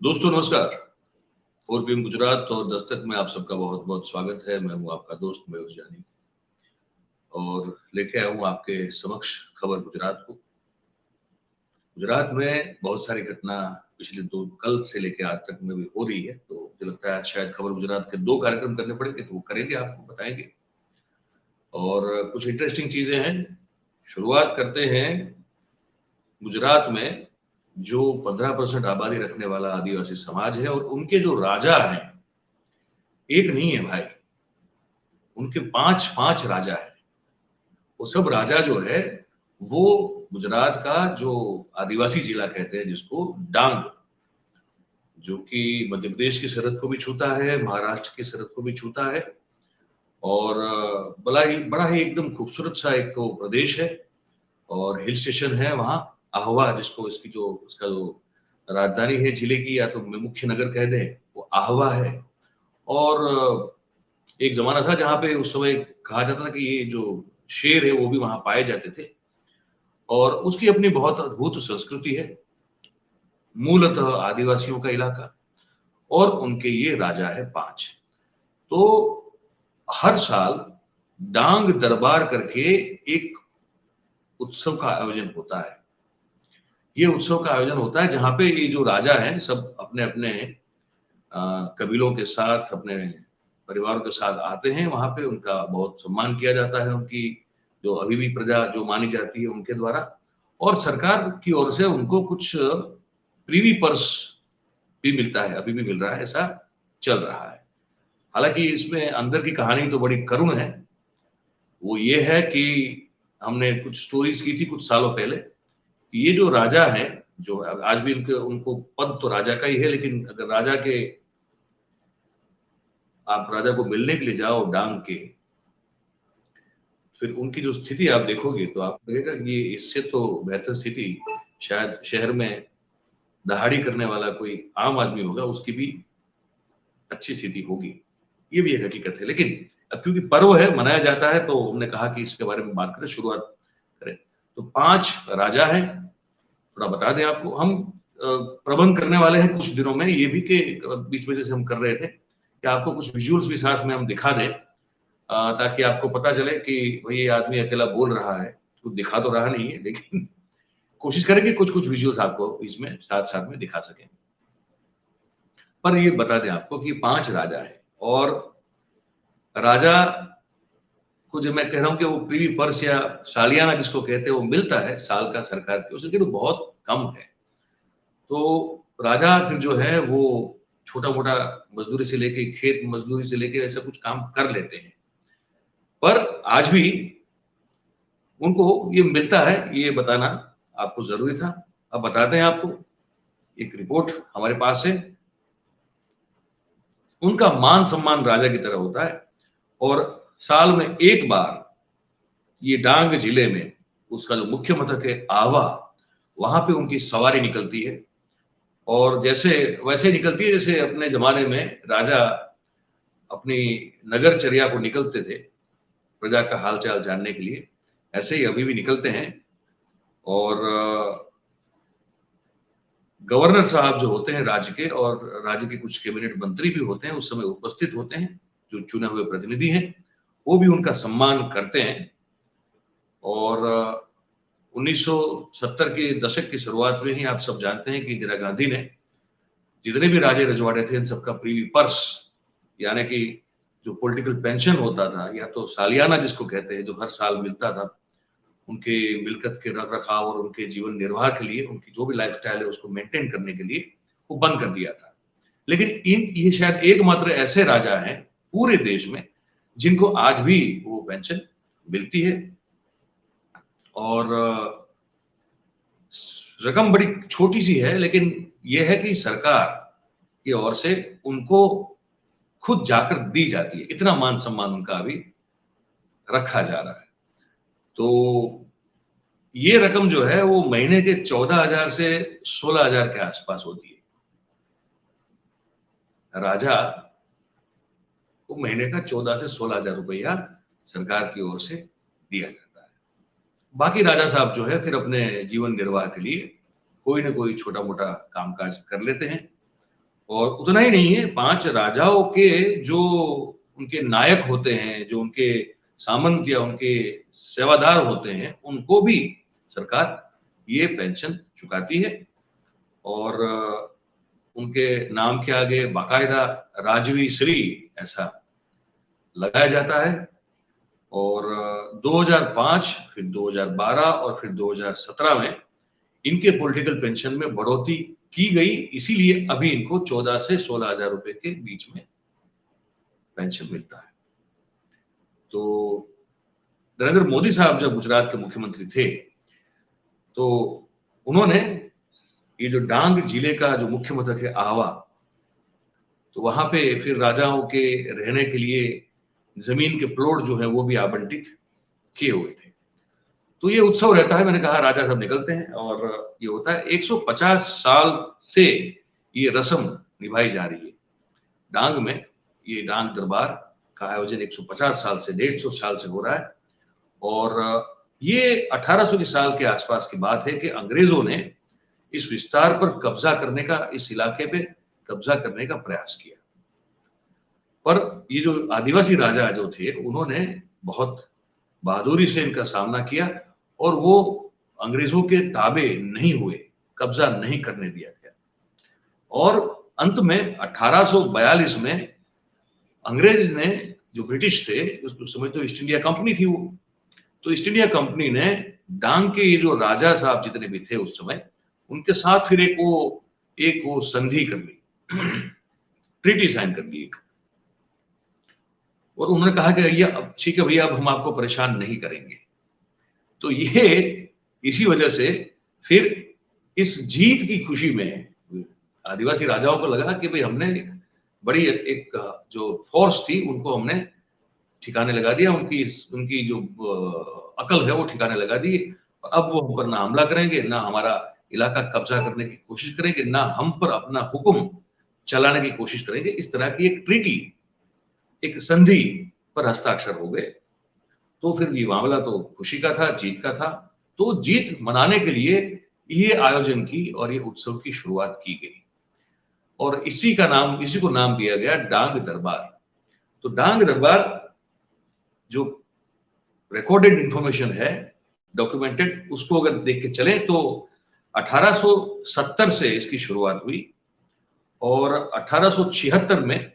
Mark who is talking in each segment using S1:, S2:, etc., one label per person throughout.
S1: दोस्तों नमस्कार। 4PM गुजरात और दस्तक में आप सबका बहुत बहुत स्वागत है। मैं हूं आपका दोस्त मयूर जानी और लेके आया हूं आपके समक्ष खबर गुजरात को। गुजरात में बहुत सारी घटना पिछले दो कल से लेकर आज तक में भी हो रही है, तो मुझे लगता है शायद खबर गुजरात के दो कार्यक्रम करने पड़ेंगे, तो वो करेंगे, आपको बताएंगे और कुछ इंटरेस्टिंग चीजें हैं। शुरुआत करते हैं गुजरात में जो 15% आबादी रखने वाला आदिवासी समाज है और उनके जो राजा हैं, एक नहीं है भाई, उनके पांच पांच राजा है। वो सब राजा जो है वो गुजरात का जो आदिवासी जिला कहते हैं जिसको, डांग, जो कि मध्य प्रदेश की सरहद को भी छूता है, महाराष्ट्र की सरहद को भी छूता है और बड़ा ही एकदम खूबसूरत सा एक तो प्रदेश है और हिल स्टेशन है वहाँ। आहवा, जिसको इसकी जो उसका जो राजधानी है जिले की, या तो मुख्य नगर कह दें, वो आहवा है। और एक जमाना था जहाँ पे उस समय कहा जाता था कि ये जो शेर है वो भी वहां पाए जाते थे और उसकी अपनी बहुत अद्भुत संस्कृति है। मूलतः आदिवासियों का इलाका और उनके ये राजा है पांच। तो हर साल डांग दरबार करके एक उत्सव का आयोजन होता है। ये उत्सव का आयोजन होता है जहाँ पे ये जो राजा हैं सब अपने अपने कबीलों के साथ, अपने परिवारों के साथ आते हैं। वहां पे उनका बहुत सम्मान किया जाता है, उनकी जो अभी भी प्रजा जो मानी जाती है उनके द्वारा, और सरकार की ओर से उनको कुछ प्रीवी पर्स भी मिलता है, अभी भी मिल रहा है, ऐसा चल रहा है। हालांकि इसमें अंदर की कहानी तो बड़ी करुण है। वो ये है कि हमने कुछ स्टोरीज की थी कुछ सालों पहले, ये जो राजा हैं, जो आज भी उनके उनको पद तो राजा का ही है, लेकिन अगर राजा के आप राजा को मिलने के लिए जाओ डांग के, फिर उनकी जो स्थिति आप देखोगे तो आपको लगेगा कि ये इससे तो बेहतर स्थिति शायद शहर में दहाड़ी करने वाला कोई आम आदमी होगा, उसकी भी अच्छी स्थिति होगी। ये भी एक हकीकत है। लेकिन अब क्योंकि पर्व है, मनाया जाता है, तो हमने कहा कि इसके बारे में बात करें, शुरुआत करें। तो पांच राजा हैं, थोड़ा बता दें आपको। हम प्रबंध करने वाले हैं कुछ दिनों में ये भी, कि बीच में जैसे हम कर रहे थे कि आपको कुछ विजुअल्स भी साथ में हम दिखा दें, ताकि आपको पता चले कि भाई ये आदमी अकेला बोल रहा है, कुछ दिखा तो रहा नहीं है, लेकिन कोशिश करेंगे कुछ कुछ विजुअल्स आपको इसमें साथ साथ में दिखा सकें। पर ये बता दें आपको कि पांच राजा है और राजा को जब मैं कह रहा हूं कि वो प्रीवी पर्स या सालियाना जिसको कहते हैं वो मिलता है साल का सरकार की ओर से, लेकिन वो बहुत कम है। तो राजा फिर जो है वो छोटा मोटा मजदूरी से लेके, खेत मजदूरी से लेके ऐसा कुछ काम कर लेते हैं, पर आज भी उनको ये मिलता है, ये बताना आपको जरूरी था। अब बताते हैं आपको, एक रिपोर्ट हमारे पास है। उनका मान सम्मान राजा की तरह होता है और साल में एक बार ये डांग जिले में, उसका जो मुख्य मथक है आवा, वहां पे उनकी सवारी निकलती है। और जैसे वैसे निकलती है जैसे अपने जमाने में राजा अपनी नगरचर्या को निकलते थे प्रजा का हालचाल जानने के लिए, ऐसे ही अभी भी निकलते हैं। और गवर्नर साहब जो होते हैं राज्य के, और राज्य के कुछ कैबिनेट मंत्री भी होते हैं, उस समय उपस्थित होते हैं, जो चुने हुए प्रतिनिधि हैं, वो भी उनका सम्मान करते हैं। और 1970 के दशक की शुरुआत में ही आप सब जानते हैं कि इंदिरा गांधी ने जितने भी राजे रजवाड़े थे इन सबका प्रीवी पर्स, यानी कि जो पॉलिटिकल पेंशन होता था, या तो सालियाना जिसको कहते हैं, जो हर साल मिलता था, उनके मिलकत के रख रखाव और उनके जीवन निर्वाह के लिए, उनकी जो भी लाइफस्टाइल है उसको मेंटेन करने के लिए वो बंद कर दिया था। लेकिन ये शायद एकमात्र ऐसे राजा हैं पूरे देश में जिनको आज भी वो पेंशन मिलती है। और रकम बड़ी छोटी सी है, लेकिन यह है कि सरकार की ओर से उनको खुद जाकर दी जाती है, इतना मान सम्मान उनका अभी रखा जा रहा है। तो ये रकम जो है वो महीने के 14,000 से 16,000 के आसपास होती है। राजा को महीने का 14 से 16,000 रुपया सरकार की ओर से दिया जाता है। बाकी राजा साहब जो है फिर अपने जीवन निर्वाह के लिए कोई ना कोई छोटा मोटा कामकाज कर लेते हैं। और उतना ही नहीं है, 5 राजाओं के जो उनके नायक होते हैं, जो उनके सामंत या उनके सेवादार होते हैं, उनको भी सरकार ये पेंशन चुकाती है। और उनके नाम के आगे बाकायदा राजवी श्री ऐसा लगाया जाता है। और 2005, फिर 2012 और फिर 2017 में इनके पॉलिटिकल पेंशन में बढ़ोतरी की गई, इसीलिए अभी इनको 14 से 16 हजार रुपए के बीच में पेंशन मिलता है। तो नरेंद्र मोदी साहब जब गुजरात के मुख्यमंत्री थे तो उन्होंने ये जो डांग जिले का जो मुख्य मथक है आहवा, तो वहां पे फिर राजाओं के रहने के लिए जमीन के प्लॉट जो है वो भी आवंटित किए हुए थे। तो ये उत्सव रहता है, मैंने कहा राजा सब निकलते हैं और ये होता है। 150 साल से ये रस्म निभाई जा रही है डांग में। ये डांग दरबार का आयोजन 150 साल से 150 साल से हो रहा है। और ये 1800 के साल के आसपास की बात है कि अंग्रेजों ने इस विस्तार पर कब्जा करने का, इस इलाके पे कब्जा करने का प्रयास किया। पर ये जो आदिवासी राजा जो थे उन्होंने बहुत बहादुरी से इनका सामना किया और वो अंग्रेजों के ताबे नहीं हुए, कब्जा नहीं करने दिया गया। और अंत में 1842 में अंग्रेज ने, जो ब्रिटिश थे उस समय तो ईस्ट इंडिया कंपनी थी वो, तो ईस्ट इंडिया कंपनी ने डांग के ये जो राजा साहब जितने भी थे उस समय, उनके साथ फिर एक वो संधि कर ली, ट्रीटी साइन कर ली। और उन्होंने कहा कि ये अब ठीक है भैया, अब हम आपको परेशान नहीं करेंगे। तो ये इसी वजह से फिर इस जीत की खुशी में आदिवासी राजाओं को लगा कि भाई हमने बड़ी एक जो फोर्स थी उनको हमने ठिकाने लगा दिया, उनकी जो अकल है वो ठिकाने लगा दी। अब वो हम पर ना हमला करेंगे, ना हमारा इलाका कब्जा करने की कोशिश करेंगे, ना हम पर अपना हुक्म चलाने की कोशिश करेंगे। इस तरह की एक ट्रीटी, एक संधि पर हस्ताक्षर हो गए। तो फिर ये मामला तो खुशी का था, जीत का था। तो जीत मनाने के लिए ये आयोजन की और ये उत्सव की शुरुआत की गई और इसी को नाम दिया गया डांग दरबार। तो डांग दरबार जो रिकॉर्डेड इंफॉर्मेशन है, डॉक्यूमेंटेड, उसको अगर देख के चले तो 1870 से इसकी शुरुआत हुई और 1876 में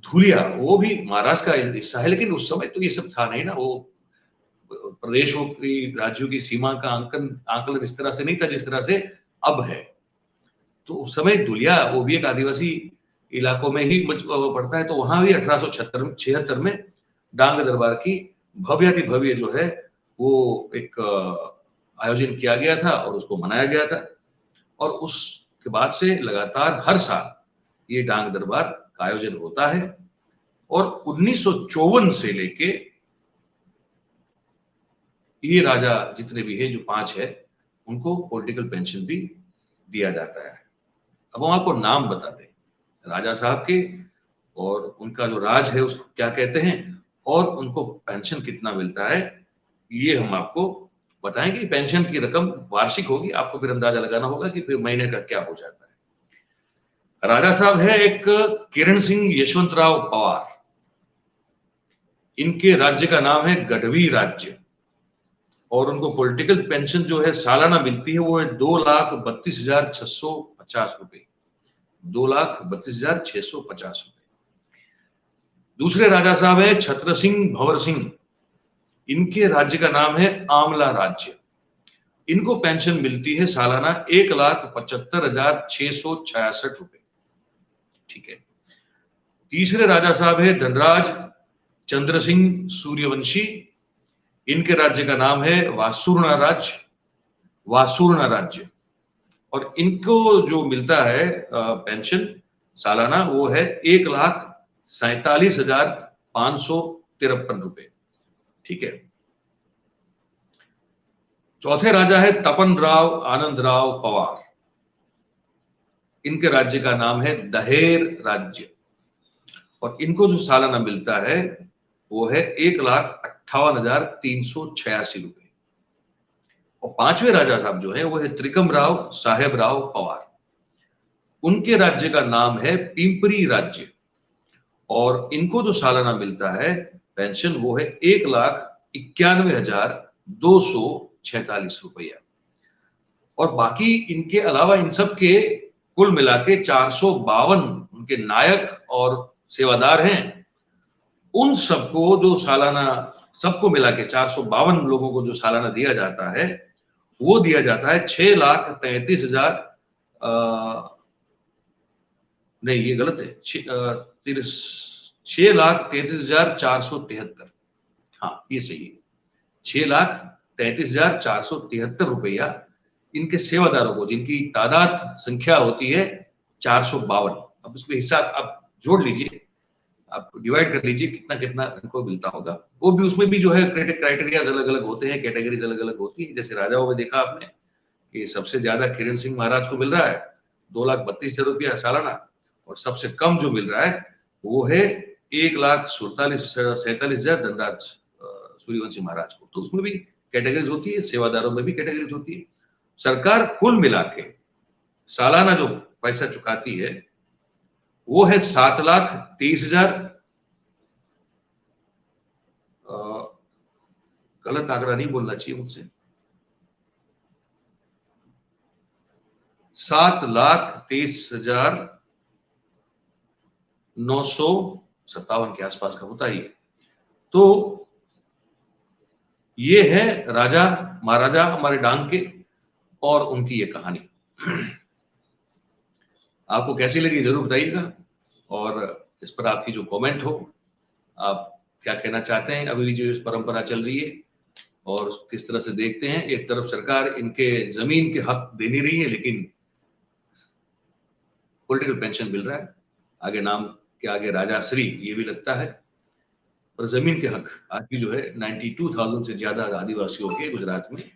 S1: धुलिया, वो भी महाराष्ट्र का हिस्सा है, लेकिन उस समय तो ये सब था नहीं ना, वो प्रदेशों की, राज्यों की सीमा का आकलन इस तरह से नहीं था जिस तरह से अब है। तो उस समय धुलिया वो भी एक आदिवासी इलाकों में ही पड़ता है। तो वहां भी 1876 में डांग दरबार की भव्य जो है वो एक आयोजन किया गया था और उसको मनाया गया था। और उसके बाद से लगातार हर साल ये डांग दरबार का आयोजन होता है। और 1954 से लेके ये राजा जितने भी है, जो 5 है, उनको पॉलिटिकल पेंशन भी दिया जाता है। अब हम आपको नाम बता दें राजा साहब के और उनका जो राज है उसको क्या कहते हैं और उनको पेंशन कितना मिलता है, ये हम आपको बताएंगे। पेंशन की रकम वार्षिक होगी, आपको फिर अंदाजा लगाना होगा कि फिर महीने का क्या हो जाता है। राजा साहब है एक किरण सिंह यशवंतराव पवार। इनके राज्य का नाम है गढ़वी राज्य और उनको पॉलिटिकल पेंशन जो है सालाना मिलती है वो है 2,32,650 रुपए, 2,32,650 रुपए। दूसरे राजा साहब है छत्र सिंह भंवर सिंह। इनके राज्य का नाम है आमला राज्य। इनको पेंशन मिलती है सालाना 1,75,666 रुपए। ठीक है। तीसरे राजा साहब है धनराज चंद्र सिंह सूर्यवंशी। इनके राज्य का नाम है वासुर्णा राज्य और इनको जो मिलता है पेंशन सालाना वो है 1,47,553 रुपए। ठीक है। चौथे राजा है तपन राव आनंद राव पवार। इनके राज्य का नाम है दहेर राज्य और इनको जो सालाना मिलता है वो है 1,58,386 रुपए। और पांचवें राजा साहब जो है वो है त्रिकम राव साहेब राव पवार। उनके राज्य का नाम है पिंपरी राज्य, और इनको जो सालाना मिलता है पेंशन वो है 1,91,246 रुपया। और बाकी इनके अलावा इन सब के कुल मिला के 452 उनके नायक और सेवादार हैं। उन सबको जो सालाना, सबको मिला के 452 लोगों को जो सालाना दिया जाता है वो दिया जाता है 6,33,000, नहीं ये गलत है, 6,33,473। हाँ ये सही है, 6,33,473 रुपया इनके सेवादारों को, जिनकी तादाद संख्या होती है 452। अब उसमें हिस्सा आप जोड़ लीजिए, आप डिवाइड कर लीजिए कितना कितना इनको मिलता होगा। वो भी, उसमें भी जो है क्राइटेरिया अलग अलग होते हैं, कैटेगरीज अलग अलग होती है। जैसे राजाओं में देखा आपने कि सबसे ज्यादा किरण सिंह महाराज को मिल रहा है 2,32,000 रुपया सालाना, और सबसे कम जो मिल रहा है वो है 1,47,000 धनराज सूर्यवंशी महाराज को। तो उसमें भी कैटेगरीज होती है, सेवादारों में भी कैटेगरीज होती है। सरकार कुल मिला के सालाना जो पैसा चुकाती है वो है 7,23,000, गलत आंकड़ा नहीं बोलना चाहिए मुझसे, 7,23,957 के आसपास का होता ही है। तो ये है राजा महाराजा हमारे डांग के और उनकी ये कहानी। आपको कैसी लगी जरूर बताइएगा, और इस पर आपकी जो कमेंट हो, आप क्या कहना चाहते हैं, अभी जो इस परंपरा चल रही है और किस तरह से देखते हैं। एक तरफ सरकार इनके जमीन के हक दे नहीं रही है, लेकिन पॉलिटिकल पेंशन मिल रहा है, आगे नाम के आगे राजा श्री ये भी लगता है, और जमीन के हक आज भी जो है 92,000 से ज्यादा आदिवासियों के गुजरात में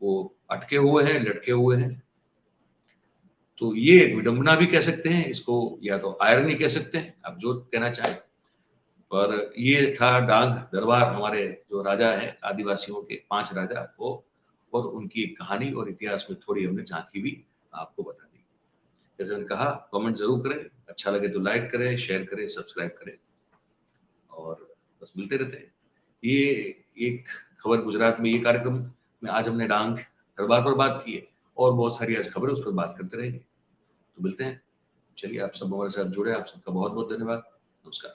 S1: वो अटके हुए हैं, लटके हुए हैं। तो ये एक विडंबना भी कह सकते हैं इसको, या तो आयरनी कह सकते हैं, आप जो कहना चाहें। पर ये था डांग दरबार, हमारे जो राजा हैं आदिवासियों के 5 राजा, वो और उनकी कहानी और इतिहास में थोड़ी हमने झांकी भी आपको बता दी। जैसे मैंने कहा, कमेंट जरूर करें, अच्छा लगे तो लाइक करें, शेयर करें, सब्सक्राइब करें, और बस मिलते रहते हैं। ये एक खबर गुजरात में, ये कार्यक्रम में आज हमने डांग दरबार पर बात की है, और बहुत सारी आज खबरें उस पर बात करते रहेंगे। तो मिलते हैं, चलिए आप सब हमारे साथ जुड़े, आप सबका बहुत बहुत धन्यवाद, नमस्कार।